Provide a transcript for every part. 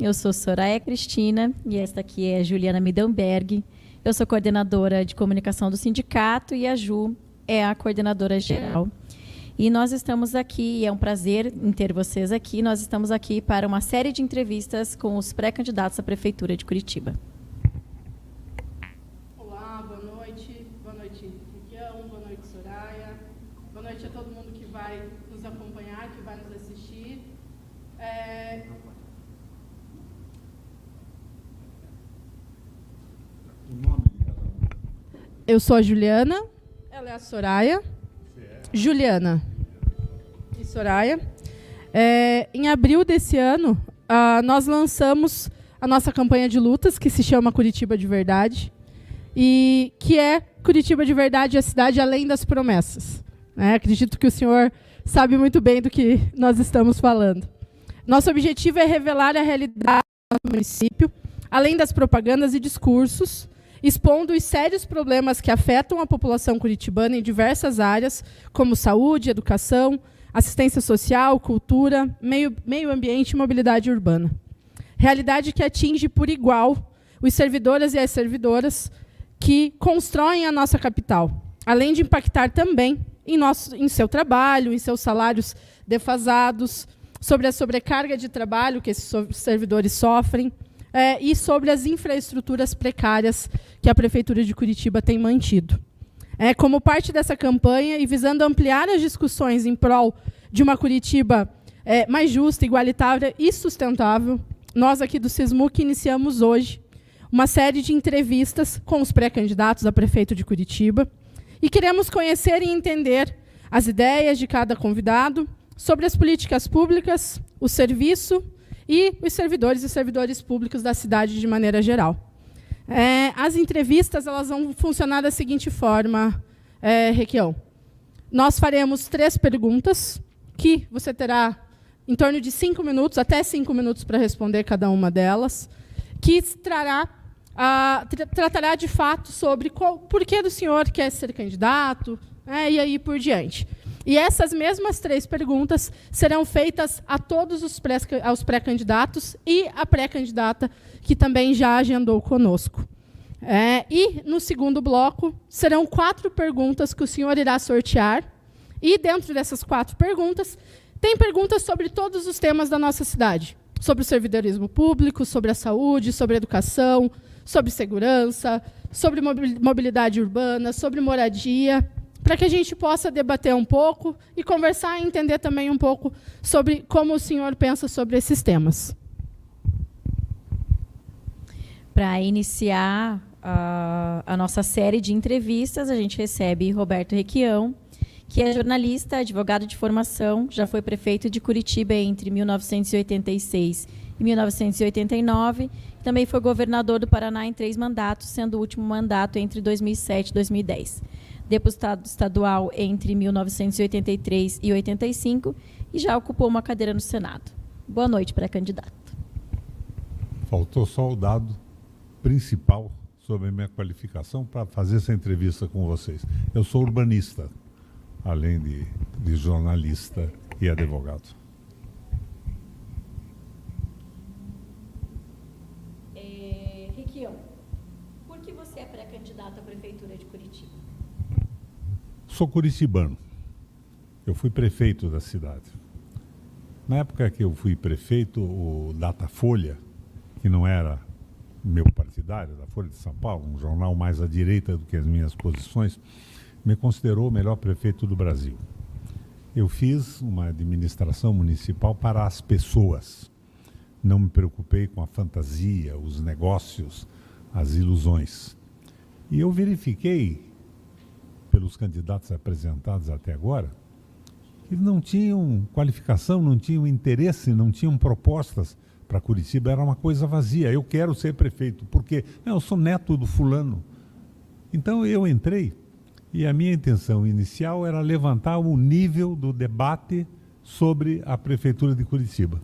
Eu sou Soraya Cristina e esta aqui é Juliana Midenberg. Eu sou coordenadora de comunicação do sindicato e a Ju é a coordenadora geral. E nós estamos aqui, e é um prazer em ter vocês aqui, nós estamos aqui para uma série de entrevistas com os pré-candidatos à Prefeitura de Curitiba. Olá, boa noite Requião, boa noite Soraya, boa noite a todo mundo que vai nos acompanhar, que vai nos assistir. Eu sou a Juliana, ela é a Soraya. Juliana e Soraya. Em abril desse ano, nós lançamos a nossa campanha de lutas, que se chama Curitiba de Verdade, e que é Curitiba de Verdade, a cidade além das promessas. Acredito que o senhor sabe muito bem do que nós estamos falando. Nosso objetivo é revelar a realidade do nosso município, além das propagandas e discursos, expondo os sérios problemas que afetam a população curitibana em diversas áreas, como saúde, educação, assistência social, cultura, meio ambiente e mobilidade urbana. Realidade que atinge por igual os servidores e as servidoras que constroem a nossa capital, além de impactar também em seu trabalho, em seus salários defasados, sobre a sobrecarga de trabalho que esses servidores sofrem, e sobre as infraestruturas precárias que a Prefeitura de Curitiba tem mantido. Como parte dessa campanha e visando ampliar as discussões em prol de uma Curitiba mais justa, igualitária e sustentável, nós aqui do SISMUC iniciamos hoje uma série de entrevistas com os pré-candidatos a prefeito de Curitiba e queremos conhecer e entender as ideias de cada convidado sobre as políticas públicas, o serviço e os servidores e servidores públicos da cidade de maneira geral. As entrevistas elas vão funcionar da seguinte forma, Requião. Nós faremos 3 perguntas, que você terá em torno de 5 minutos, até 5 minutos para responder cada uma delas, que tratará de fato sobre por que o senhor quer ser candidato, e aí por diante. E essas mesmas 3 perguntas serão feitas a todos aos pré-candidatos e a pré-candidata que também já agendou conosco. E, no segundo bloco, serão 4 perguntas que o senhor irá sortear. E, dentro dessas 4 perguntas, tem perguntas sobre todos os temas da nossa cidade. Sobre o servidorismo público, sobre a saúde, sobre a educação, sobre segurança, sobre mobilidade urbana, sobre moradia, para que a gente possa debater um pouco e conversar e entender também um pouco sobre como o senhor pensa sobre esses temas. Para iniciar a nossa série de entrevistas, a gente recebe Roberto Requião, que é jornalista, advogado de formação, já foi prefeito de Curitiba entre 1986 e 1989, também foi governador do Paraná em 3 mandatos, sendo o último mandato entre 2007 e 2010. Deputado estadual entre 1983 e 85 e já ocupou uma cadeira no Senado. Boa noite, pré-candidato. Faltou só o dado principal sobre a minha qualificação para fazer essa entrevista com vocês. Eu sou urbanista, além de jornalista e advogado. Requião, por que você é pré-candidato à Prefeitura de Curitiba? Sou curitibano. Eu fui prefeito da cidade. Na época que eu fui prefeito, o Datafolha, que não era meu partidário, da Folha de São Paulo, um jornal mais à direita do que as minhas posições, me considerou o melhor prefeito do Brasil. Eu fiz uma administração municipal para as pessoas. Não me preocupei com a fantasia, os negócios, as ilusões. E eu verifiquei, pelos candidatos apresentados até agora, que não tinham qualificação, não tinham interesse, não tinham propostas para Curitiba, era uma coisa vazia. Eu quero ser prefeito, porque eu sou neto do fulano. Então eu entrei e a minha intenção inicial era levantar o nível do debate sobre a Prefeitura de Curitiba.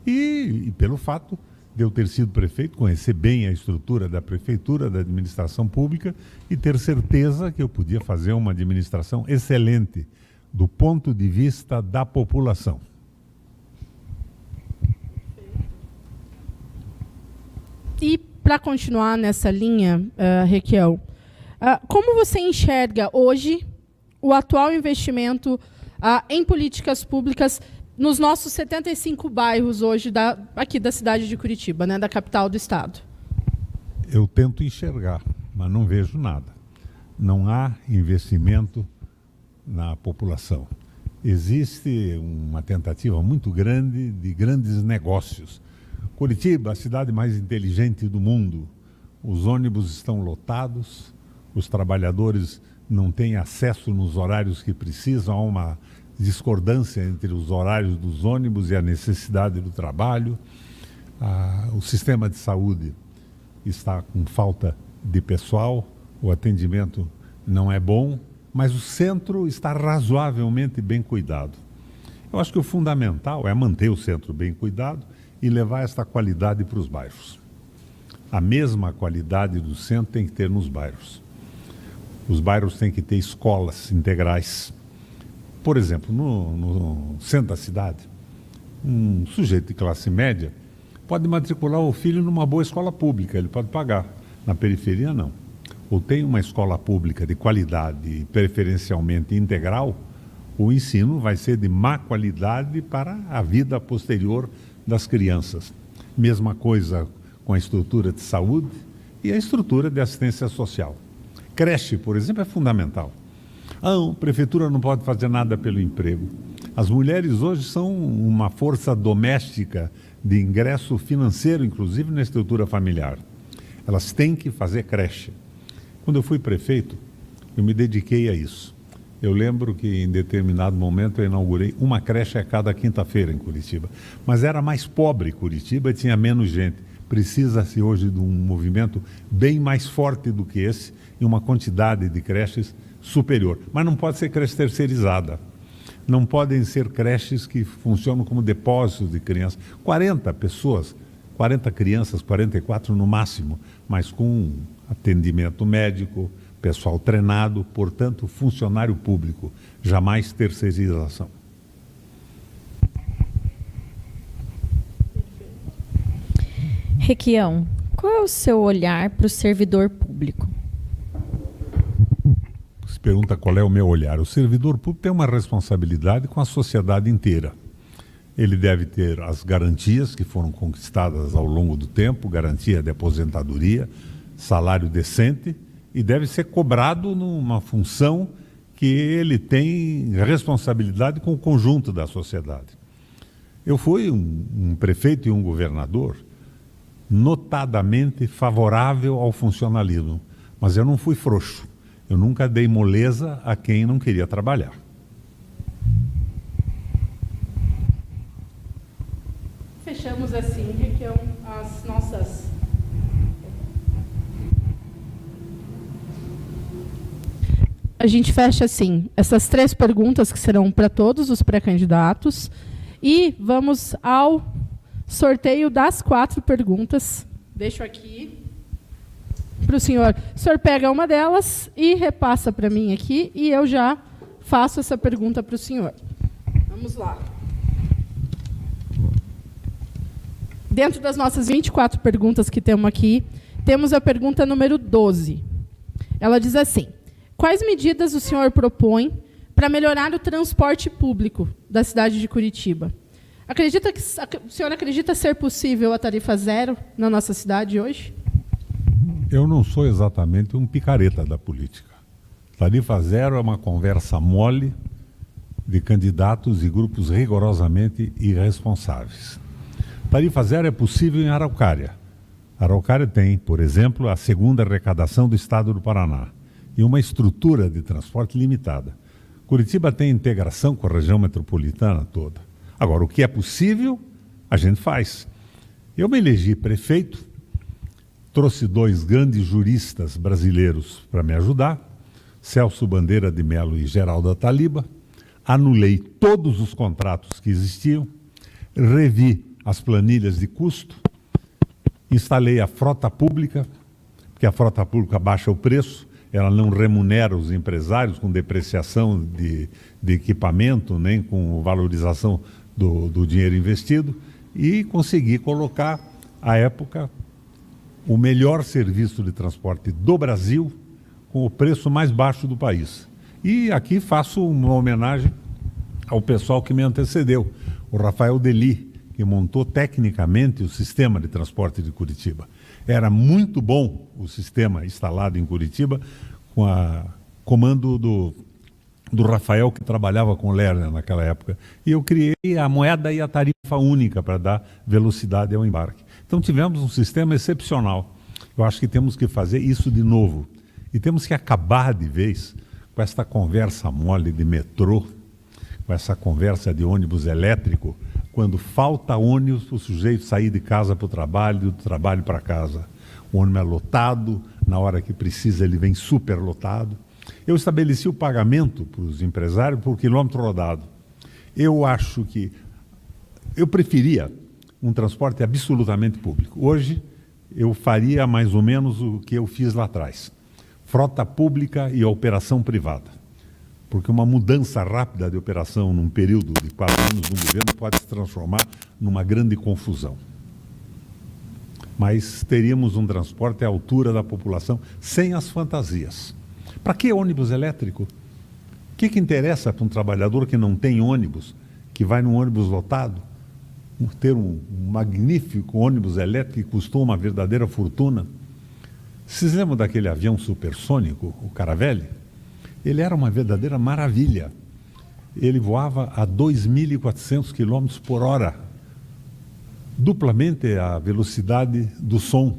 E pelo fato de eu ter sido prefeito, conhecer bem a estrutura da prefeitura, da administração pública e ter certeza que eu podia fazer uma administração excelente do ponto de vista da população. E para continuar nessa linha, Requião, como você enxerga hoje o atual investimento em políticas públicas nos nossos 75 bairros hoje aqui da cidade de Curitiba, né, da capital do estado? Eu tento enxergar, mas não vejo nada. Não há investimento na população. Existe uma tentativa muito grande de grandes negócios. Curitiba, a cidade mais inteligente do mundo. Os ônibus estão lotados, os trabalhadores não têm acesso nos horários que precisam, há uma discordância entre os horários dos ônibus e a necessidade do trabalho. O sistema de saúde está com falta de pessoal, o atendimento não é bom, mas o centro está razoavelmente bem cuidado. Eu acho que o fundamental é manter o centro bem cuidado e levar esta qualidade para os bairros. A mesma qualidade do centro tem que ter nos bairros. Os bairros têm que ter escolas integrais. Por exemplo, no centro da cidade, um sujeito de classe média pode matricular o filho numa boa escola pública, ele pode pagar. Na periferia, não. Ou tem uma escola pública de qualidade, preferencialmente integral, o ensino vai ser de má qualidade para a vida posterior das crianças. Mesma coisa com a estrutura de saúde e a estrutura de assistência social. Creche, por exemplo, é fundamental. A prefeitura não pode fazer nada pelo emprego. As mulheres hoje são uma força doméstica de ingresso financeiro, inclusive na estrutura familiar. Elas têm que fazer creche. Quando eu fui prefeito, eu me dediquei a isso. Eu lembro que em determinado momento eu inaugurei uma creche a cada quinta-feira em Curitiba. Mas era mais pobre Curitiba e tinha menos gente. Precisa-se hoje de um movimento bem mais forte do que esse e uma quantidade de creches superior. Mas não pode ser creche terceirizada. Não podem ser creches que funcionam como depósitos de crianças. 40 pessoas, 40 crianças, 44 no máximo, mas com atendimento médico, pessoal treinado, portanto, funcionário público, jamais terceirização. Requião, qual é o seu olhar para o servidor público? Se pergunta qual é o meu olhar. O servidor público tem uma responsabilidade com a sociedade inteira. Ele deve ter as garantias que foram conquistadas ao longo do tempo, garantia de aposentadoria, salário decente, e deve ser cobrado numa função que ele tem responsabilidade com o conjunto da sociedade. Eu fui um prefeito e um governador notadamente favorável ao funcionalismo, mas eu não fui frouxo. Eu nunca dei moleza a quem não queria trabalhar. Fechamos assim, Requião, as nossas... A gente fecha assim, essas 3 perguntas que serão para todos os pré-candidatos e vamos ao sorteio das 4 perguntas. Deixo aqui para o senhor. O senhor pega uma delas e repassa para mim aqui e eu já faço essa pergunta para o senhor. Vamos lá. Dentro das nossas 24 perguntas que temos aqui, temos a pergunta número 12. Ela diz assim: quais medidas o senhor propõe para melhorar o transporte público da cidade de Curitiba? O senhor acredita ser possível a tarifa zero na nossa cidade hoje? Eu não sou exatamente um picareta da política. Tarifa zero é uma conversa mole de candidatos e grupos rigorosamente irresponsáveis. Tarifa zero é possível em Araucária. Araucária tem, por exemplo, a segunda arrecadação do estado do Paraná e uma estrutura de transporte limitada. Curitiba tem integração com a região metropolitana toda. Agora, o que é possível, a gente faz. Eu me elegi prefeito, trouxe 2 grandes juristas brasileiros para me ajudar, Celso Bandeira de Mello e Geraldo Ataliba, anulei todos os contratos que existiam, revi as planilhas de custo, instalei a frota pública, porque a frota pública baixa o preço, ela não remunera os empresários com depreciação de equipamento, nem com valorização do dinheiro investido, e consegui colocar, à época, o melhor serviço de transporte do Brasil com o preço mais baixo do país. E aqui faço uma homenagem ao pessoal que me antecedeu, o Rafael Deli, que montou tecnicamente o sistema de transporte de Curitiba. Era muito bom o sistema instalado em Curitiba, com a comando do Rafael, que trabalhava com o Lerner naquela época. E eu criei a moeda e a tarifa única para dar velocidade ao embarque. Então tivemos um sistema excepcional. Eu acho que temos que fazer isso de novo. E temos que acabar de vez com essa conversa mole de metrô, com essa conversa de ônibus elétrico, quando falta ônibus para o sujeito sair de casa para o trabalho, do trabalho para casa. O ônibus é lotado, na hora que precisa ele vem superlotado. Eu estabeleci o pagamento para os empresários por quilômetro rodado. Eu acho que eu preferia um transporte absolutamente público. Hoje eu faria mais ou menos o que eu fiz lá atrás. Frota pública e operação privada. Porque uma mudança rápida de operação num período de 4 anos no governo pode se transformar numa grande confusão. Mas teríamos um transporte à altura da população, sem as fantasias. Para que ônibus elétrico? O que interessa para um trabalhador que não tem ônibus, que vai num ônibus lotado, ter um magnífico ônibus elétrico que custou uma verdadeira fortuna? Vocês lembram daquele avião supersônico, o Caravelle? Ele era uma verdadeira maravilha. Ele voava a 2.400 km por hora, duplamente a velocidade do som.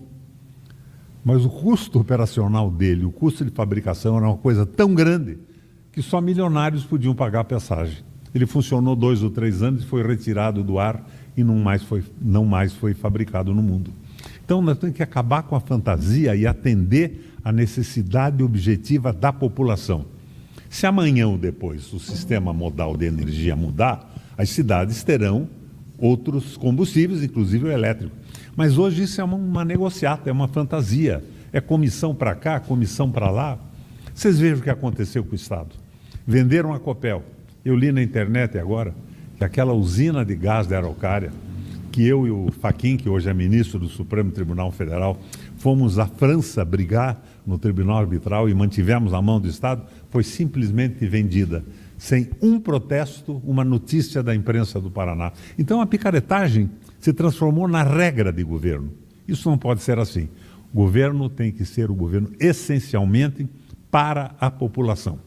Mas o custo operacional dele, o custo de fabricação era uma coisa tão grande que só milionários podiam pagar a passagem. Ele funcionou 2 ou 3 anos e foi retirado do ar e não mais foi fabricado no mundo. Então nós temos que acabar com a fantasia e atender à necessidade objetiva da população. Se amanhã ou depois o sistema modal de energia mudar, as cidades terão outros combustíveis, inclusive o elétrico. Mas hoje isso é uma negociata, é uma fantasia. É comissão para cá, comissão para lá. Vocês vejam o que aconteceu com o Estado. Venderam a Copel. Eu li na internet agora que aquela usina de gás da Araucária, que eu e o Fachin, que hoje é ministro do Supremo Tribunal Federal, fomos à França brigar no Tribunal Arbitral e mantivemos a mão do Estado, foi simplesmente vendida, sem um protesto, uma notícia da imprensa do Paraná. Então a picaretagem se transformou na regra de governo. Isso não pode ser assim. O governo tem que ser o governo essencialmente para a população.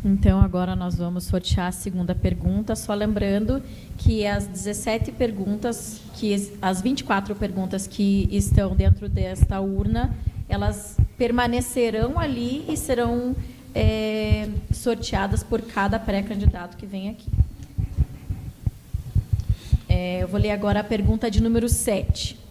Então, agora nós vamos sortear a segunda pergunta, só lembrando que as 17 perguntas, as 24 perguntas que estão dentro desta urna, elas permanecerão ali e serão sorteadas por cada pré-candidato que vem aqui. Eu vou ler agora a pergunta de número 7.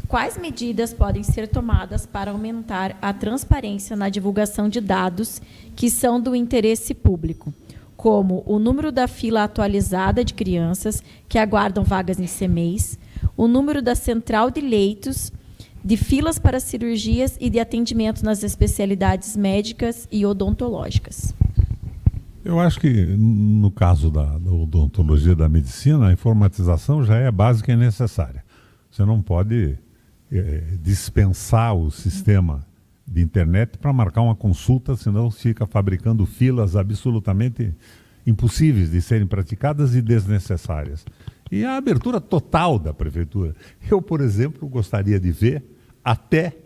Quais medidas podem ser tomadas para aumentar a transparência na divulgação de dados que são do interesse público, como o número da fila atualizada de crianças que aguardam vagas em CMEIs, o número da central de leitos, de filas para cirurgias e de atendimento nas especialidades médicas e odontológicas? Eu acho que, no caso da odontologia da medicina, a informatização já é básica e necessária. Você não pode dispensar o sistema de internet para marcar uma consulta, senão fica fabricando filas absolutamente impossíveis de serem praticadas e desnecessárias. E a abertura total da prefeitura. Eu, por exemplo, gostaria de ver, até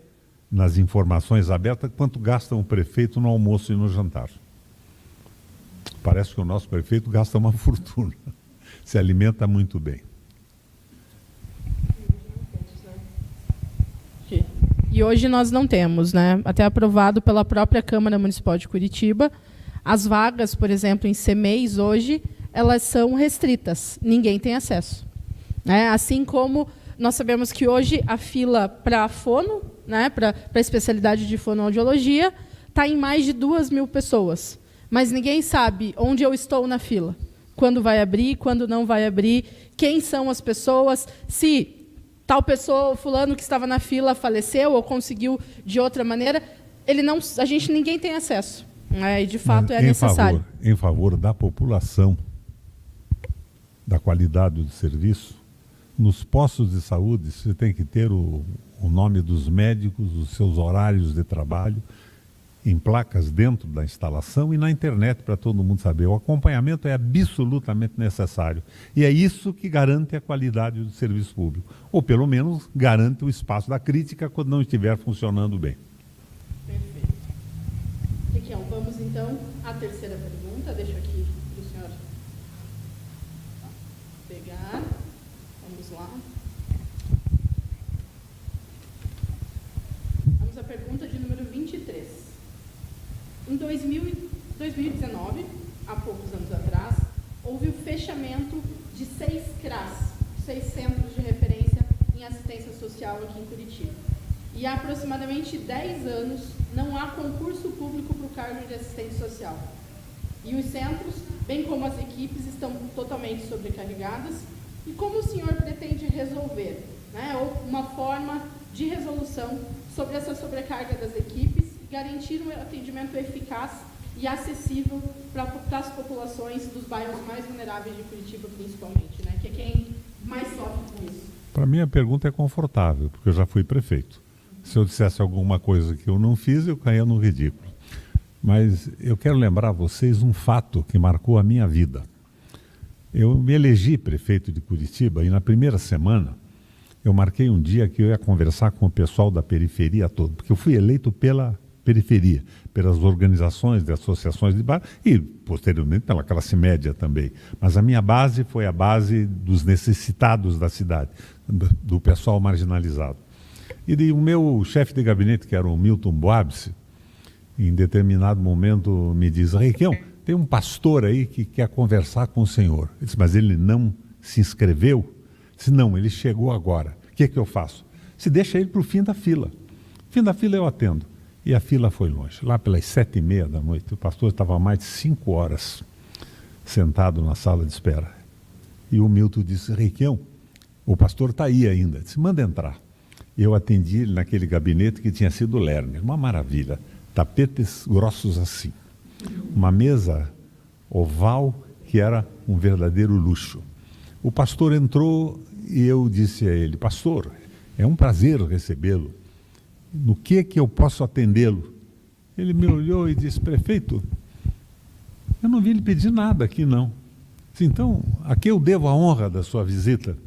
nas informações abertas, quanto gasta um prefeito no almoço e no jantar. Parece que o nosso prefeito gasta uma fortuna, se alimenta muito bem. E hoje nós não temos, né? Até aprovado pela própria Câmara Municipal de Curitiba, as vagas, por exemplo, em CMEIs hoje, elas são restritas, ninguém tem acesso. Né? Assim como nós sabemos que hoje a fila para fono, né, para a especialidade de fonoaudiologia, está em mais de 2.000 pessoas. Mas ninguém sabe onde eu estou na fila, quando vai abrir, quando não vai abrir, quem são as pessoas, se tal pessoa, fulano que estava na fila faleceu ou conseguiu de outra maneira, ninguém tem acesso. E de fato é necessário. Em favor da população, da qualidade do serviço, nos postos de saúde, você tem que ter o nome dos médicos, os seus horários de trabalho, em placas dentro da instalação e na internet para todo mundo saber. O acompanhamento é absolutamente necessário. E é isso que garante a qualidade do serviço público. Ou pelo menos garante o espaço da crítica quando não estiver funcionando bem. Perfeito. Requião, vamos então à terceira pergunta. Deixa aqui para o senhor pegar. Vamos lá. Vamos à pergunta de número 23. Em 2019, há poucos anos atrás, houve o fechamento de 6 CRAS, 6 Centros de Referência em Assistência Social aqui em Curitiba. E há aproximadamente 10 anos não há concurso público para o cargo de assistente social. E os centros, bem como as equipes, estão totalmente sobrecarregadas. E como o senhor pretende resolver, né, ou uma forma de resolução sobre essa sobrecarga das equipes e garantir um atendimento eficaz e acessível para as populações dos bairros mais vulneráveis de Curitiba, principalmente, né, que é quem mais sofre com isso? Para mim a pergunta é confortável, porque eu já fui prefeito. Se eu dissesse alguma coisa que eu não fiz, eu caía no ridículo. Mas eu quero lembrar a vocês um fato que marcou a minha vida. Eu me elegi prefeito de Curitiba e na primeira semana eu marquei um dia que eu ia conversar com o pessoal da periferia todo, porque eu fui eleito pela periferia, pelas organizações de associações de bairro e, posteriormente, pela classe média também. Mas a minha base foi a base dos necessitados da cidade, do pessoal marginalizado. E o meu chefe de gabinete, que era o Milton Boabce, em determinado momento me diz: Requião, tem um pastor aí que quer conversar com o senhor. Eu disse: mas ele não se inscreveu? Eu disse: não, ele chegou agora. O que é que eu faço? Se deixa ele para o fim da fila. Fim da fila eu atendo. E a fila foi longe. Lá pelas 7h30 da noite, o pastor estava há mais de 5 horas sentado na sala de espera. E o Milton disse: Requião, o pastor está aí ainda. Eu disse: manda entrar. Eu atendi ele naquele gabinete que tinha sido Lerner. Uma maravilha. Tapetes grossos assim. Uma mesa oval que era um verdadeiro luxo. O pastor entrou e eu disse a ele: pastor, é um prazer recebê-lo. No que eu posso atendê-lo? Ele me olhou e disse: prefeito, eu não vim lhe pedir nada aqui não. Disse: então, a que eu devo a honra da sua visita?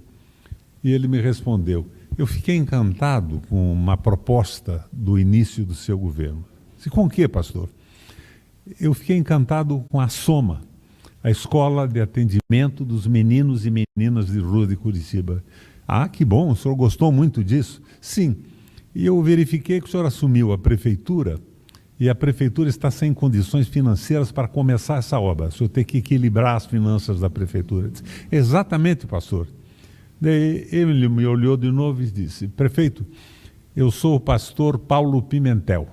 E ele me respondeu: eu fiquei encantado com uma proposta do início do seu governo. Disse: com o que, pastor? Eu fiquei encantado com a Soma, a escola de atendimento dos meninos e meninas de rua de Curitiba. Ah, que bom, o senhor gostou muito disso? Sim. E eu verifiquei que o senhor assumiu a prefeitura e a prefeitura está sem condições financeiras para começar essa obra. O senhor tem que equilibrar as finanças da prefeitura. Disse: exatamente, pastor. Daí ele me olhou de novo e disse: prefeito, eu sou o pastor Paulo Pimentel,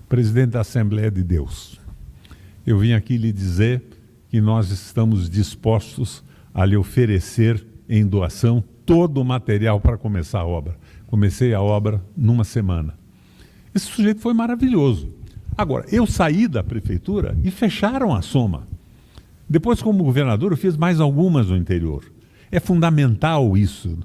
presidente da Assembleia de Deus. Eu vim aqui lhe dizer que nós estamos dispostos a lhe oferecer em doação todo o material para começar a obra. Comecei a obra numa semana. Esse sujeito foi maravilhoso. Agora, eu saí da prefeitura e fecharam a Soma. Depois, como governador, eu fiz mais algumas no interior. É fundamental isso.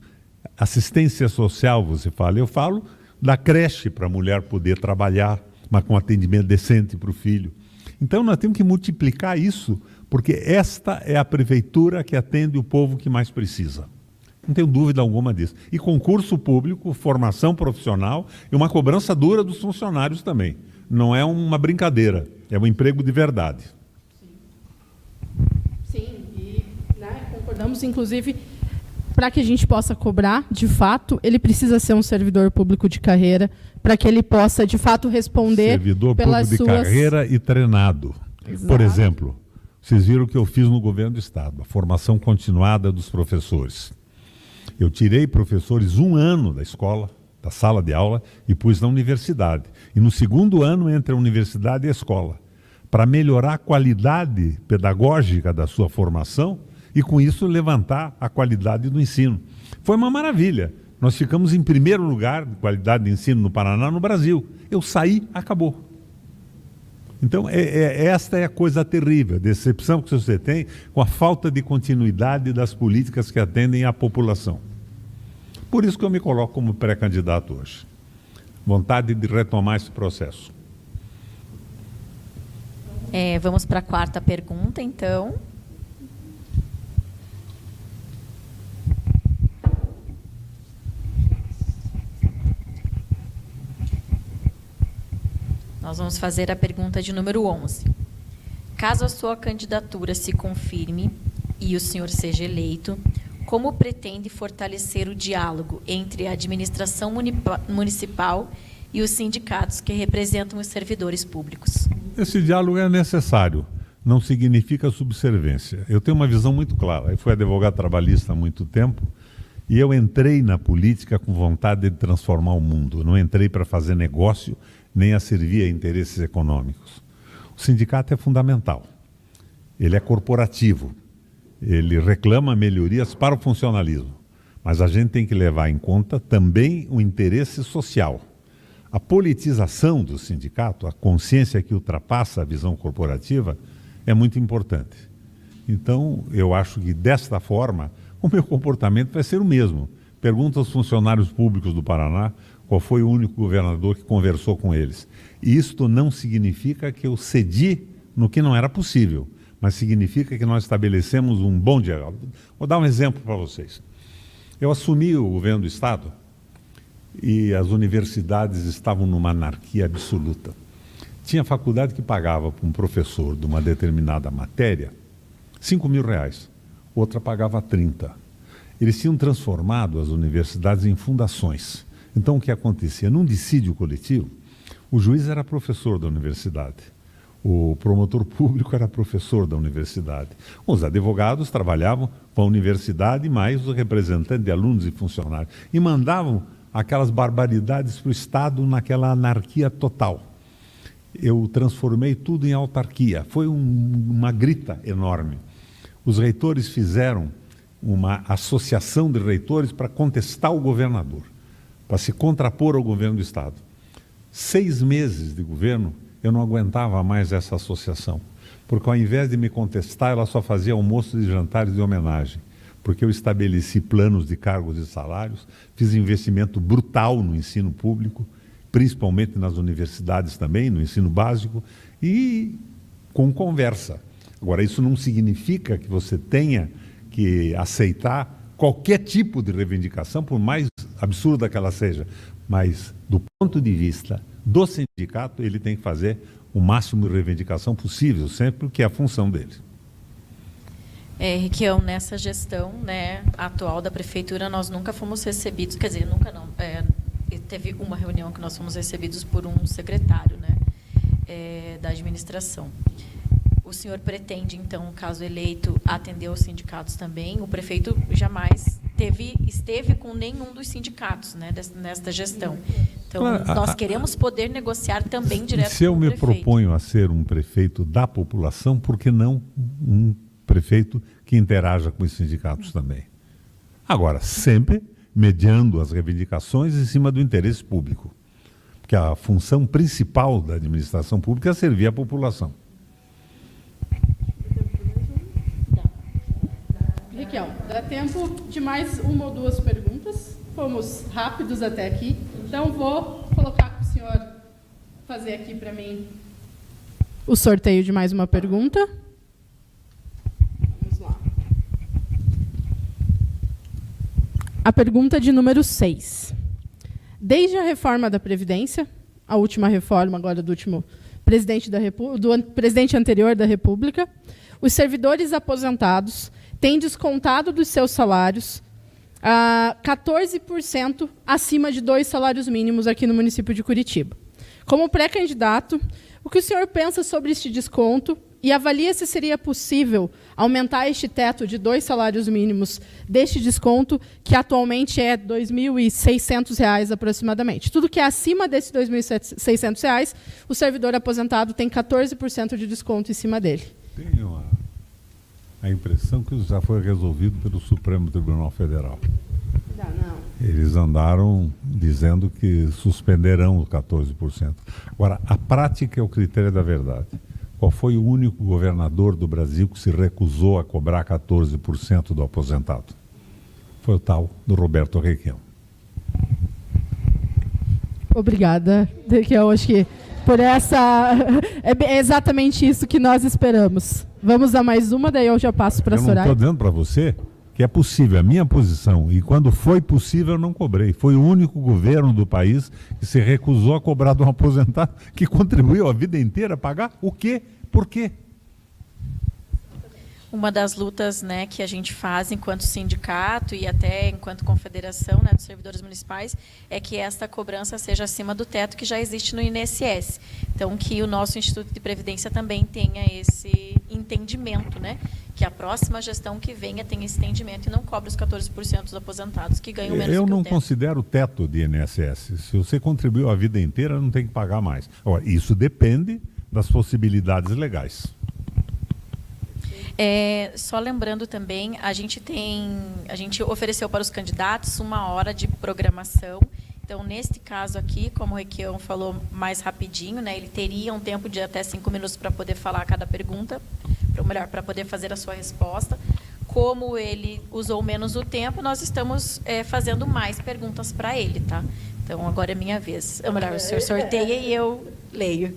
Assistência social, você fala. Eu falo da creche para a mulher poder trabalhar, mas com atendimento decente para o filho. Então, nós temos que multiplicar isso, porque esta é a prefeitura que atende o povo que mais precisa. Não tenho dúvida alguma disso. E concurso público, formação profissional e uma cobrança dura dos funcionários também. Não é uma brincadeira, é um emprego de verdade. Sim, e concordamos, inclusive, para que a gente possa cobrar, de fato, ele precisa ser um servidor público de carreira, para que ele possa, de fato, responder servidor pelas público de carreira e treinado. Exato. Por exemplo, vocês viram o que eu fiz no governo do Estado, a formação continuada dos professores. Eu tirei professores 1 ano da escola, da sala de aula, e pus na universidade. E no 2º ano, entre a universidade e a escola, para melhorar a qualidade pedagógica da sua formação e, com isso, levantar a qualidade do ensino. Foi uma maravilha. Nós ficamos em primeiro lugar de qualidade de ensino no Paraná, no Brasil. Eu saí, acabou. Então, esta é a coisa terrível, a decepção que você tem com a falta de continuidade das políticas que atendem à população. Por isso que eu me coloco como pré-candidato hoje. Vontade de retomar esse processo. Vamos para a quarta pergunta, então. Nós vamos fazer a pergunta de número 11. Caso a sua candidatura se confirme e o senhor seja eleito, como pretende fortalecer o diálogo entre a administração municipal e os sindicatos que representam os servidores públicos? Esse diálogo é necessário, não significa subserviência. Eu tenho uma visão muito clara. Eu fui advogado trabalhista há muito tempo e eu entrei na política com vontade de transformar o mundo. Não entrei para fazer negócio, nem a servir a interesses econômicos. O sindicato é fundamental. Ele é corporativo. Ele reclama melhorias para o funcionalismo. Mas a gente tem que levar em conta também o interesse social. A politização do sindicato, a consciência que ultrapassa a visão corporativa, é muito importante. Então, eu acho que desta forma, o meu comportamento vai ser o mesmo. Pergunta aos funcionários públicos do Paraná qual foi o único governador que conversou com eles. E isto não significa que eu cedi no que não era possível, mas significa que nós estabelecemos um bom diálogo. Vou dar um exemplo para vocês. Eu assumi o governo do Estado e as universidades estavam numa anarquia absoluta. Tinha faculdade que pagava para um professor de uma determinada matéria R$5.000, outra pagava 30. Eles tinham transformado as universidades em fundações. Então, o que acontecia? Num dissídio coletivo, o juiz era professor da universidade, o promotor público era professor da universidade, os advogados trabalhavam com a universidade, mais os representantes de alunos e funcionários, e mandavam aquelas barbaridades para o Estado naquela anarquia total. Eu transformei tudo em autarquia, foi uma grita enorme. Os reitores fizeram uma associação de reitores para contestar o governador, para se contrapor ao governo do Estado. 6 meses de governo, eu não aguentava mais essa associação, porque ao invés de me contestar, ela só fazia almoços e jantares de homenagem, porque eu estabeleci planos de cargos e salários, fiz investimento brutal no ensino público, principalmente nas universidades também, no ensino básico, e com conversa. Agora, isso não significa que você tenha que aceitar qualquer tipo de reivindicação, por mais absurda que ela seja, mas do ponto de vista do sindicato, ele tem que fazer o máximo de reivindicação possível, sempre que é a função dele. Requião, nessa gestão, né, atual da prefeitura, nós nunca fomos recebidos, quer dizer, nunca não, teve uma reunião que nós fomos recebidos por um secretário, né, da administração. O senhor pretende, então, caso eleito, atender os sindicatos também? O prefeito jamais esteve com nenhum dos sindicatos, né, nesta gestão. Então, nós queremos poder negociar também direto com o prefeito. Se eu me proponho a ser um prefeito da população, por que não um prefeito que interaja com os sindicatos também? Agora, sempre mediando as reivindicações em cima do interesse público. Porque a função principal da administração pública é servir a população. Requião, dá tempo de mais uma ou duas perguntas. Fomos rápidos até aqui. Então, vou colocar para o senhor fazer aqui para mim o sorteio de mais uma pergunta. Vamos lá. A pergunta de número 6. Desde a reforma da Previdência, a última reforma agora do último presidente do presidente anterior da República, os servidores aposentados têm descontado dos seus salários 14% acima de 2 salários mínimos aqui no município de Curitiba. Como pré-candidato, o que o senhor pensa sobre este desconto e avalia se seria possível aumentar este teto de 2 salários mínimos deste desconto, que atualmente é R$ 2.600 aproximadamente. Tudo que é acima desses R$ 2.600, o servidor aposentado tem 14% de desconto em cima dele. Tenho a impressão que isso já foi resolvido pelo Supremo Tribunal Federal. Não. Eles andaram dizendo que suspenderão os 14%. Agora, a prática é o critério da verdade. Qual foi o único governador do Brasil que se recusou a cobrar 14% do aposentado? Foi o tal do Roberto Requião. Obrigada, que eu acho que por essa... É exatamente isso que nós esperamos. Vamos a mais uma, daí eu já passo para a Soraya. Eu não estou dizendo para você que é possível, a minha posição, e quando foi possível eu não cobrei. Foi o único governo do país que se recusou a cobrar de um aposentado que contribuiu a vida inteira a pagar o quê? Por quê? Uma das lutas, né, que a gente faz enquanto sindicato e até enquanto confederação, né, dos servidores municipais é que esta cobrança seja acima do teto que já existe no INSS. Então, que o nosso Instituto de Previdência também tenha esse entendimento, né, que a próxima gestão que venha tenha esse entendimento e não cobre os 14% dos aposentados que ganham menos Eu que o não teto. considero teto de INSS. Se você contribuiu a vida inteira, não tem que pagar mais. Agora, isso depende das possibilidades legais. Só lembrando também, a gente ofereceu para os candidatos 1 hora de programação. Então, neste caso aqui, como o Requião falou mais rapidinho, né, ele teria um tempo de até 5 minutos para poder falar cada pergunta, ou melhor, para poder fazer a sua resposta. Como ele usou menos o tempo, nós estamos fazendo mais perguntas para ele, tá? Então, agora é minha vez. Ou melhor, o senhor sorteia e eu leio.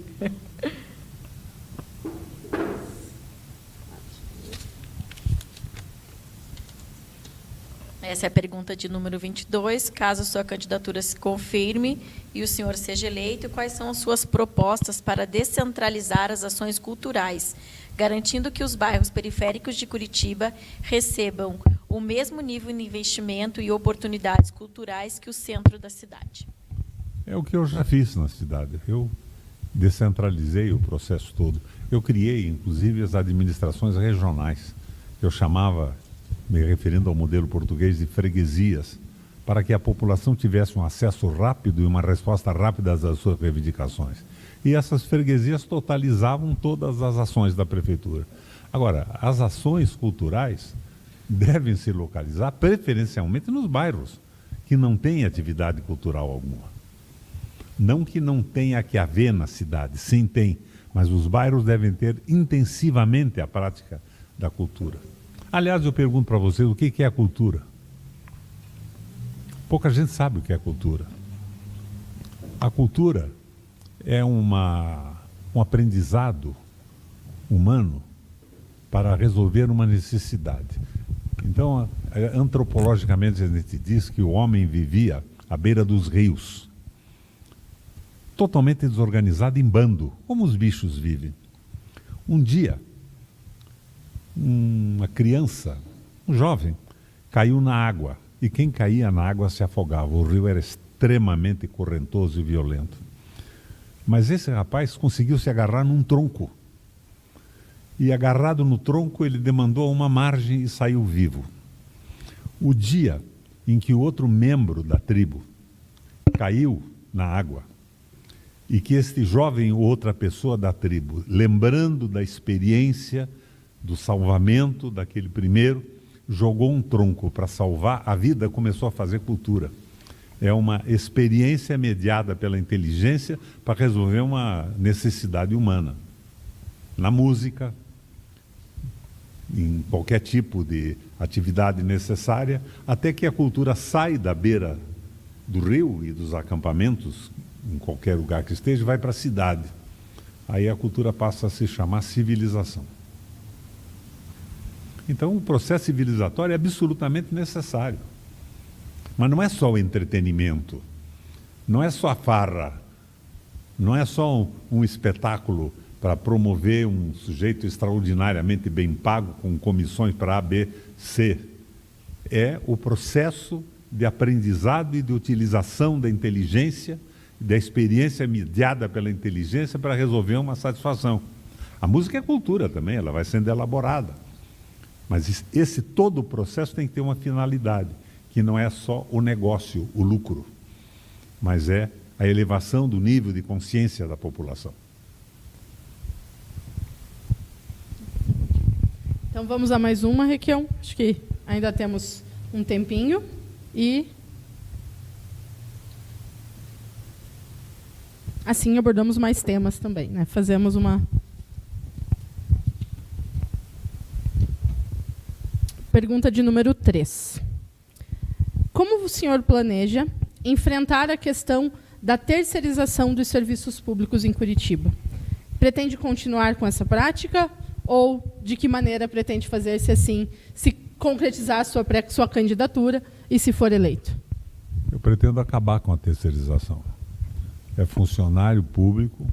Essa é a pergunta de número 22. Caso sua candidatura se confirme e o senhor seja eleito, quais são as suas propostas para descentralizar as ações culturais, garantindo que os bairros periféricos de Curitiba recebam o mesmo nível de investimento e oportunidades culturais que o centro da cidade? É o que eu já fiz na cidade. Eu descentralizei o processo todo. Eu criei, inclusive, as administrações regionais. Eu chamava, me referindo ao modelo português, de freguesias, para que a população tivesse um acesso rápido e uma resposta rápida às suas reivindicações. E essas freguesias totalizavam todas as ações da prefeitura. Agora, as ações culturais devem se localizar preferencialmente nos bairros que não têm atividade cultural alguma. Não que não tenha que haver na cidade, sim tem, mas os bairros devem ter intensivamente a prática da cultura. Aliás, eu pergunto para vocês, o que é a cultura? Pouca gente sabe o que é cultura. A cultura é um aprendizado humano para resolver uma necessidade. Então, antropologicamente, a gente diz que o homem vivia à beira dos rios, totalmente desorganizado em bando, como os bichos vivem. Um dia, uma criança, um jovem, caiu na água, e quem caía na água se afogava. O rio era extremamente correntoso e violento. Mas esse rapaz conseguiu se agarrar num tronco. E agarrado no tronco, ele demandou a uma margem e saiu vivo. O dia em que o outro membro da tribo caiu na água, e que este jovem ou outra pessoa da tribo, lembrando da experiência do salvamento daquele primeiro, jogou um tronco para salvar a vida, começou a fazer cultura. É uma experiência mediada pela inteligência para resolver uma necessidade humana. Na música, em qualquer tipo de atividade necessária, até que a cultura sai da beira do rio e dos acampamentos, em qualquer lugar que esteja, vai para a cidade. Aí a cultura passa a se chamar civilização. Então, o processo civilizatório é absolutamente necessário. Mas não é só o entretenimento, não é só a farra, não é só um espetáculo para promover um sujeito extraordinariamente bem pago, com comissões para A, B, C. É o processo de aprendizado e de utilização da inteligência, da experiência mediada pela inteligência para resolver uma satisfação. A música é cultura também, ela vai sendo elaborada. Mas esse todo o processo tem que ter uma finalidade, que não é só o negócio, o lucro, mas é a elevação do nível de consciência da população. Então vamos a mais uma, Requião. Acho que ainda temos um tempinho. E assim abordamos mais temas também, né? Fazemos uma... Pergunta de número 3. Como o senhor planeja enfrentar a questão da terceirização dos serviços públicos em Curitiba. Pretende continuar com essa prática ou de que maneira pretende fazer, se assim, se concretizar a sua candidatura e se for eleito? Eu pretendo acabar com a terceirização. É funcionário público,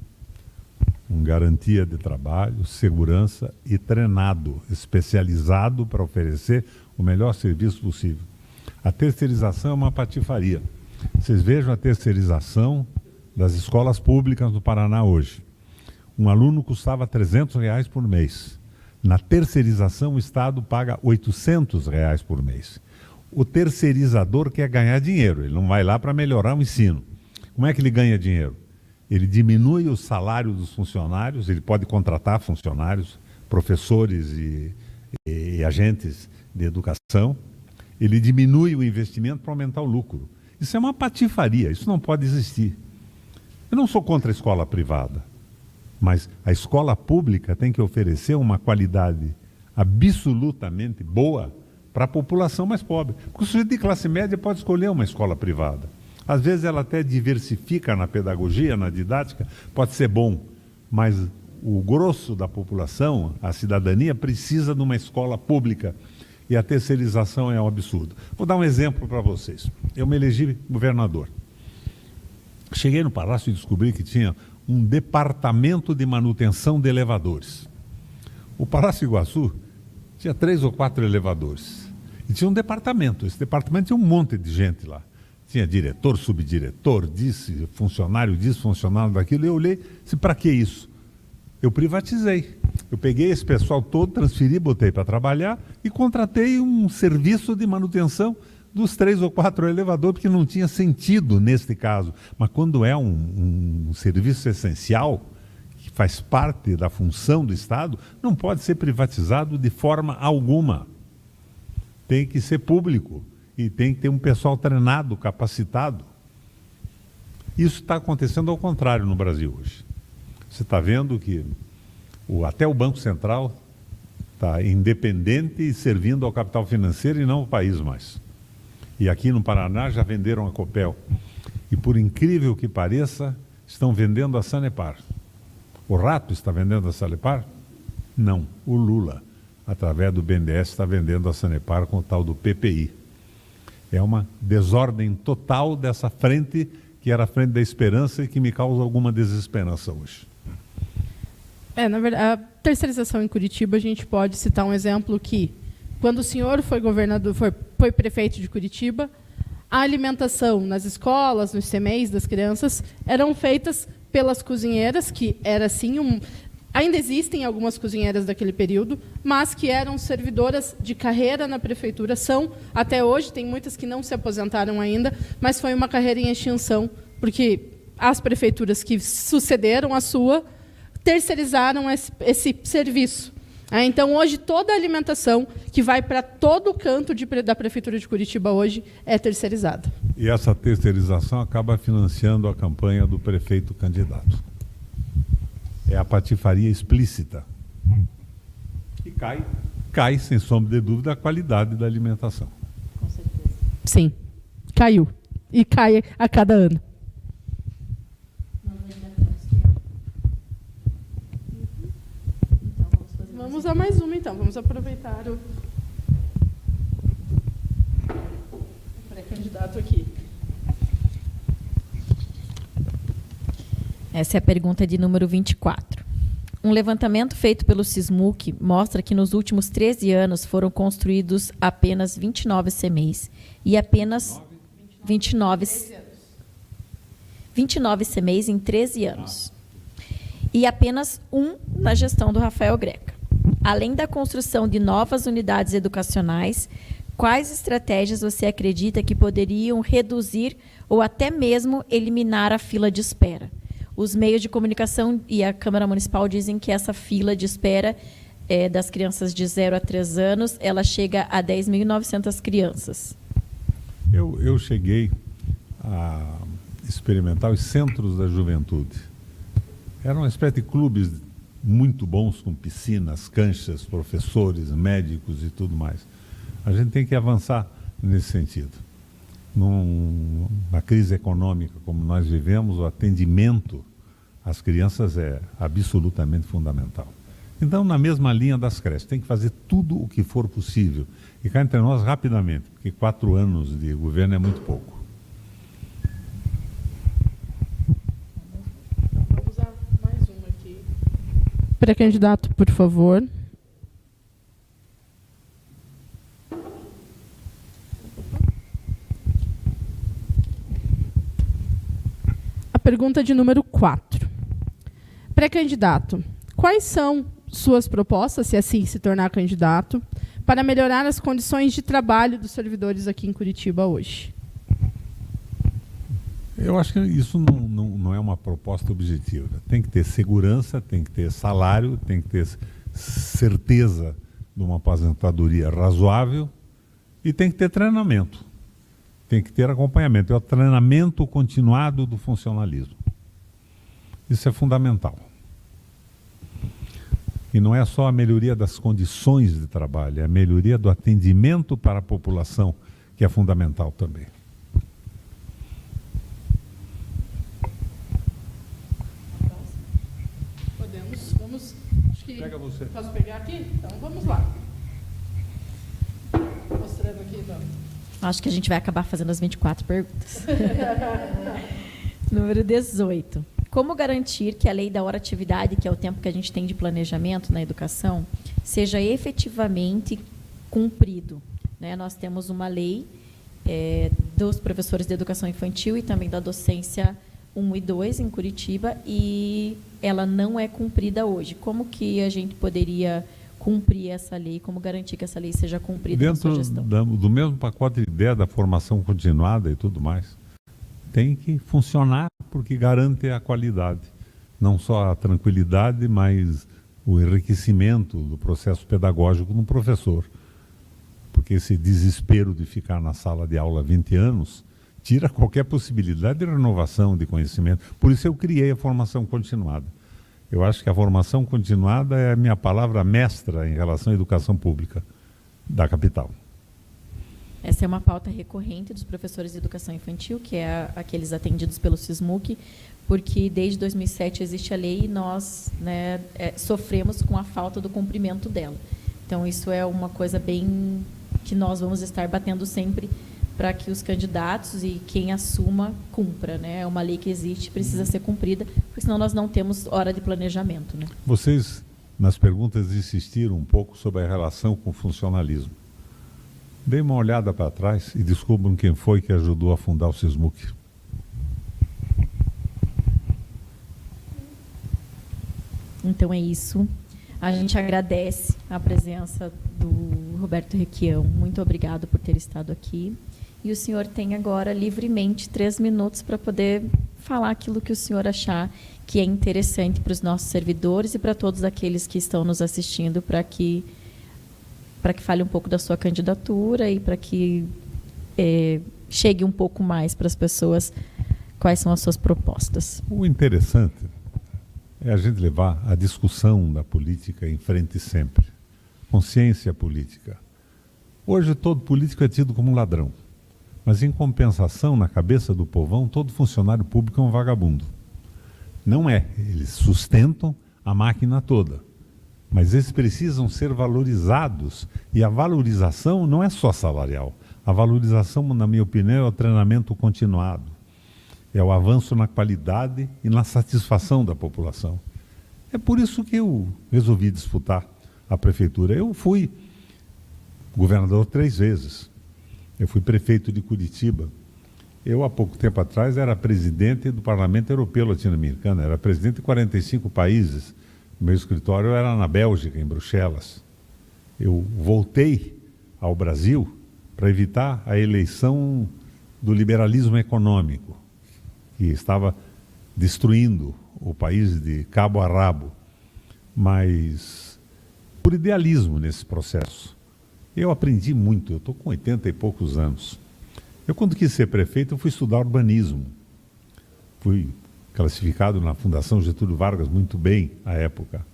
com garantia de trabalho, segurança e treinado, especializado para oferecer o melhor serviço possível. A terceirização é uma patifaria. Vocês vejam a terceirização das escolas públicas do Paraná hoje. Um aluno custava R$300 por mês. Na terceirização, o Estado paga R$800 por mês. O terceirizador quer ganhar dinheiro, ele não vai lá para melhorar o ensino. Como é que ele ganha dinheiro? Ele diminui o salário dos funcionários, ele pode contratar funcionários, professores e agentes de educação, ele diminui o investimento para aumentar o lucro. Isso é uma patifaria, isso não pode existir. Eu não sou contra a escola privada, mas a escola pública tem que oferecer uma qualidade absolutamente boa para a população mais pobre. Porque o sujeito de classe média pode escolher uma escola privada. Às vezes ela até diversifica na pedagogia, na didática, pode ser bom, mas o grosso da população, a cidadania, precisa de uma escola pública. E a terceirização é um absurdo. Vou dar um exemplo para vocês. Eu me elegi governador. Cheguei no Palácio e descobri que tinha um departamento de manutenção de elevadores. O Palácio Iguaçu tinha 3 ou 4 elevadores. E tinha um departamento. Esse departamento tinha um monte de gente lá. Tinha diretor, subdiretor, funcionário disso, funcionário daquilo. E eu olhei, disse, para que isso? Eu privatizei. Eu peguei esse pessoal todo, transferi, botei para trabalhar e contratei um serviço de manutenção dos 3 ou 4 elevadores, porque não tinha sentido neste caso. Mas quando é um serviço essencial, que faz parte da função do Estado, não pode ser privatizado de forma alguma. Tem que ser público e tem que ter um pessoal treinado, capacitado. Isso está acontecendo ao contrário no Brasil hoje. Você está vendo que até o Banco Central está independente e servindo ao capital financeiro e não ao país mais. E aqui no Paraná já venderam a Copel. E por incrível que pareça, estão vendendo a Sanepar. O Rato está vendendo a Sanepar? Não, o Lula, através do BNDES, está vendendo a Sanepar com o tal do PPI. É uma desordem total dessa frente, que era a frente da esperança e que me causa alguma desesperança hoje. Na verdade, a terceirização em Curitiba, a gente pode citar um exemplo que, quando o senhor foi governador, foi prefeito de Curitiba, a alimentação nas escolas, nos CMEs das crianças, eram feitas pelas cozinheiras, que era assim, ainda existem algumas cozinheiras daquele período, mas que eram servidoras de carreira na prefeitura, são, até hoje, tem muitas que não se aposentaram ainda, mas foi uma carreira em extinção, porque as prefeituras que sucederam a sua terceirizaram esse serviço. Então, hoje, toda a alimentação que vai para todo o canto da Prefeitura de Curitiba hoje é terceirizada. E essa terceirização acaba financiando a campanha do prefeito candidato. É a patifaria explícita. E cai, sem sombra de dúvida, a qualidade da alimentação. Com certeza. Sim, caiu. E cai a cada ano. Vamos a mais uma, então. Vamos aproveitar o pré-candidato aqui. Essa é a pergunta de número 24. Um levantamento feito pelo Sismuc mostra que nos últimos 13 anos foram construídos apenas 29 CMEs e apenas 29 CMEs em 13 anos. E apenas um na gestão do Rafael Greca. Além da construção de novas unidades educacionais, quais estratégias você acredita que poderiam reduzir ou até mesmo eliminar a fila de espera? Os meios de comunicação e a Câmara Municipal dizem que essa fila de espera das crianças de 0 a 3 anos, ela chega a 10.900 crianças. Eu cheguei a experimentar os centros da juventude. Eram uma espécie de clubes muito bons, com piscinas, canchas, professores, médicos e tudo mais. A gente tem que avançar nesse sentido. numa crise econômica como nós vivemos, o atendimento às crianças é absolutamente fundamental. Então, na mesma linha das creches, tem que fazer tudo o que for possível. E cá entre nós, rapidamente, porque 4 anos de governo é muito pouco. Vamos usar mais uma aqui. Pré-candidato, por favor. A pergunta de número 4. Pré-candidato, quais são suas propostas, se assim se tornar candidato, para melhorar as condições de trabalho dos servidores aqui em Curitiba hoje? Eu acho que isso não é uma proposta objetiva. Tem que ter segurança, tem que ter salário, tem que ter certeza de uma aposentadoria razoável e tem que ter treinamento. Tem que ter acompanhamento. É o treinamento continuado do funcionalismo. Isso é fundamental. E não é só a melhoria das condições de trabalho, é a melhoria do atendimento para a população, que é fundamental também. Podemos, vamos. Acho que Pega você. posso pegar aqui? Então vamos lá. Mostrando aqui, então. Acho que a gente vai acabar fazendo as 24 perguntas. Número 18. Como garantir que a lei da hora-atividade, que é o tempo que a gente tem de planejamento na educação, seja efetivamente cumprido? Né? Nós temos uma lei dos professores de educação infantil e também da docência 1 e 2 em Curitiba, e ela não é cumprida hoje. Como que a gente poderia cumprir essa lei? Como garantir que essa lei seja cumprida na sua gestão? Dentro do mesmo pacote de ideia da formação continuada e tudo mais, tem que funcionar porque garante a qualidade. Não só a tranquilidade, mas o enriquecimento do processo pedagógico no professor. Porque esse desespero de ficar na sala de aula há 20 anos tira qualquer possibilidade de renovação de conhecimento. Por isso eu criei a formação continuada. Eu acho que a formação continuada é a minha palavra mestra em relação à educação pública da capital. Essa é uma pauta recorrente dos professores de educação infantil, que é aqueles atendidos pelo SISMUC, porque desde 2007 existe a lei e nós, né, sofremos com a falta do cumprimento dela. Então, isso é uma coisa bem que nós vamos estar batendo sempre para que os candidatos e quem assuma cumpra. Né? É uma lei que existe, precisa ser cumprida, porque senão nós não temos hora de planejamento. Né? Vocês, nas perguntas, insistiram um pouco sobre a relação com o funcionalismo. Dê uma olhada para trás e descubram quem foi que ajudou a fundar o SISMUC. Então é isso. A gente agradece a presença do Roberto Requião. Muito obrigado por ter estado aqui. E o senhor tem agora livremente 3 minutos para poder falar aquilo que o senhor achar que é interessante para os nossos servidores e para todos aqueles que estão nos assistindo, para que fale um pouco da sua candidatura e para que chegue um pouco mais para as pessoas quais são as suas propostas. O interessante é a gente levar a discussão da política em frente sempre. Consciência política. Hoje todo político é tido como um ladrão, mas em compensação, na cabeça do povão, todo funcionário público é um vagabundo. Não é, eles sustentam a máquina toda. Mas eles precisam ser valorizados, e a valorização não é só salarial. A valorização, na minha opinião, é o treinamento continuado. É o avanço na qualidade e na satisfação da população. É por isso que eu resolvi disputar a prefeitura. Eu fui governador 3 vezes. Eu fui prefeito de Curitiba. Eu, há pouco tempo atrás, era presidente do Parlamento Europeu Latino-Americano. Era presidente de 45 países. Meu escritório era na Bélgica, em Bruxelas. Eu voltei ao Brasil para evitar a eleição do liberalismo econômico, que estava destruindo o país de cabo a rabo, mas por idealismo nesse processo. Eu aprendi muito, eu estou com 80 e poucos anos. Eu, quando quis ser prefeito, eu fui estudar urbanismo. Fui classificado na Fundação Getúlio Vargas muito bem à época.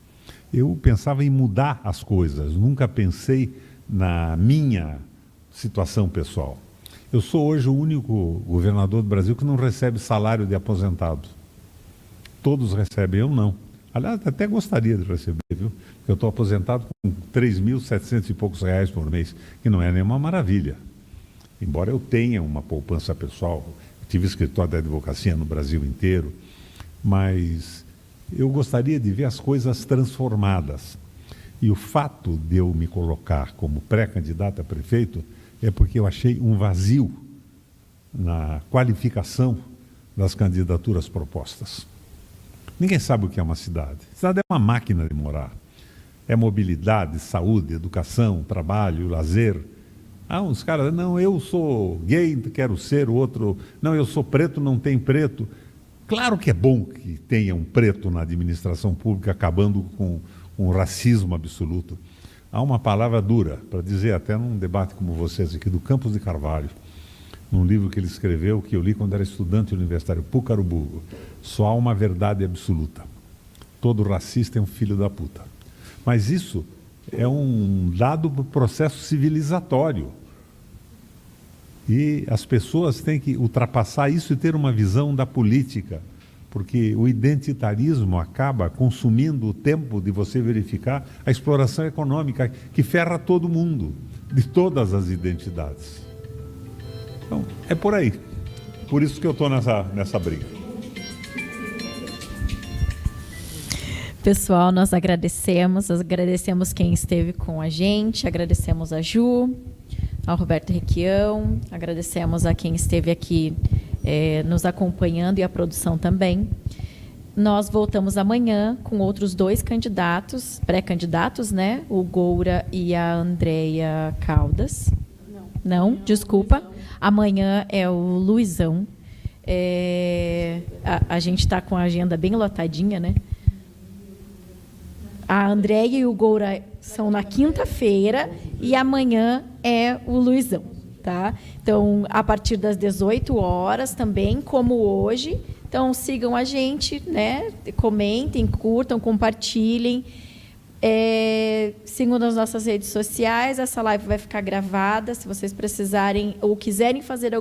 Eu pensava em mudar as coisas, nunca pensei na minha situação pessoal. Eu sou hoje o único governador do Brasil que não recebe salário de aposentado. Todos recebem, eu não. Aliás, até gostaria de receber, viu? Porque eu estou aposentado com 3.700 e poucos reais por mês, que não é nenhuma maravilha. Embora eu tenha uma poupança pessoal, tive escritório de advocacia no Brasil inteiro, mas eu gostaria de ver as coisas transformadas. E o fato de eu me colocar como pré-candidato a prefeito é porque eu achei um vazio na qualificação das candidaturas propostas. Ninguém sabe o que é uma cidade. Cidade é uma máquina de morar. É mobilidade, saúde, educação, trabalho, lazer. Uns caras, não, eu sou gay, quero ser, o outro, não, eu sou preto, não tem preto. Claro que é bom que tenha um preto na administração pública, acabando com um racismo absoluto. Há uma palavra dura, para dizer até num debate como vocês aqui, do Campos de Carvalho, num livro que ele escreveu, que eu li quando era estudante universitário, Púcaro. Só há uma verdade absoluta. Todo racista é um filho da puta. Mas isso é um dado processo civilizatório. E as pessoas têm que ultrapassar isso e ter uma visão da política, porque o identitarismo acaba consumindo o tempo de você verificar a exploração econômica que ferra todo mundo, de todas as identidades. Então, é por aí. Por isso que eu estou nessa briga. Pessoal, nós agradecemos quem esteve com a gente, agradecemos a Ju, ao Roberto Requião, agradecemos a quem esteve aqui nos acompanhando e a produção também. Nós voltamos amanhã com outros 2 candidatos, pré-candidatos, né? O Goura e a Andréia Caldas. Não, desculpa. Amanhã é o Luizão. A gente está com a agenda bem lotadinha, né? A Andréia e o Goura são na quinta-feira e amanhã é o Luizão, tá? Então, a partir das 18 horas também, como hoje. Então, sigam a gente, né? Comentem, curtam, compartilhem. Sigam nas nossas redes sociais. Essa live vai ficar gravada. Se vocês precisarem ou quiserem fazer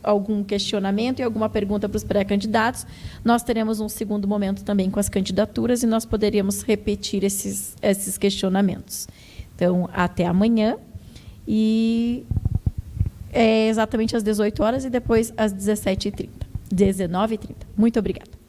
algum questionamento e alguma pergunta para os pré-candidatos, nós teremos um segundo momento também com as candidaturas e nós poderíamos repetir esses questionamentos. Então, até amanhã. E é exatamente às 18 horas e depois às 19h30. Muito obrigada.